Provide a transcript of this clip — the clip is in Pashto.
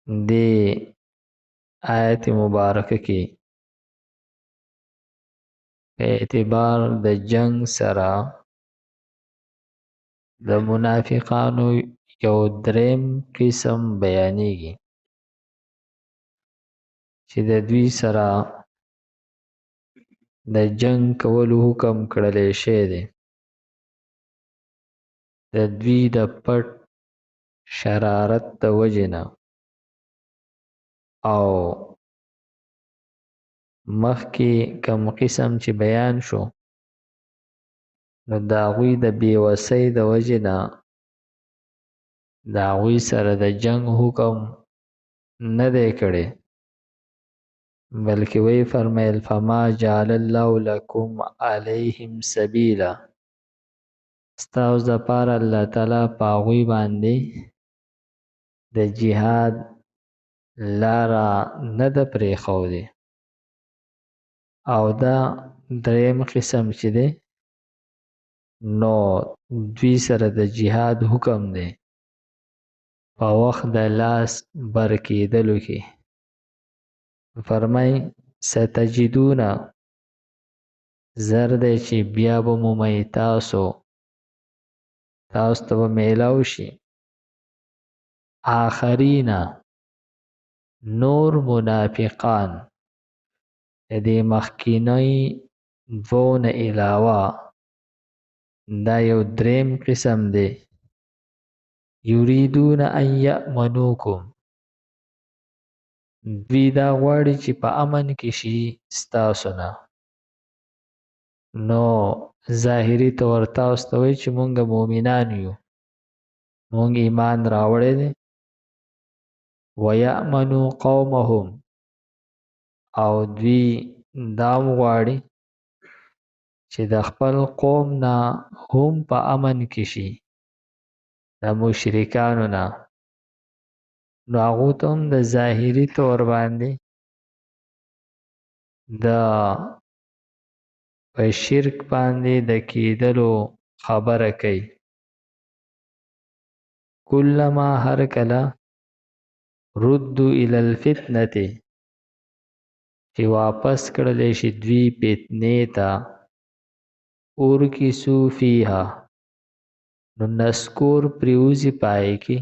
دی آیت مبارکه کې په اعتبار د جنگ سره د منافقانو یو دریم قسم بیانېږي چې د دوی سره د جنگ کولو حکم کړلی شوی دی. د دوی د پټ شرارت د وجې نه او مخکې کم قسم چې بیان شو نو د هغوی د بېوسۍ د وجې نه د هغوی سره د جنگ حکم نه دی کړی، بلکې وی فرمایل فما جعل الله لكم علیهم سبیلا، ستاسو دپاره الله تعالی په هغوی باندې د جهاد لاره نه ده پرېښودې. او دا دریم قسم چې دی نو دوی سره د جهاد حکم دی په وخت د لاس بر کېدلو کې. فرمای ستجدون، زر دی چې بیا به مومئ تاسو ته به میلاو شي آخرین نور منافقان د دې مخکینی دوو نه علاوه، دا یو دریم قسم دی یریدون ان یأمنوکم، دوی دا غواړي چې په امن کې شي ستاسو نه. نو ظاهري طور تاسو ته وایي چې مونږ مؤمنان یو، مونږ ایمان راوړی دی. ویأمنو قومهم، او دوی دام غواړي چې د خپل قوم نه هم په امن کې شي د مشرکانو نه. نو هغو ته هم د ظاهري طور باندې د په شرک باندې د کېدلو خبره کوي. کلما هر کله ردو الی الفتنه، چې واپس کړلی شي دوی فتنې ته، ارکسو فیها، نو نسکور پریوزی پای کې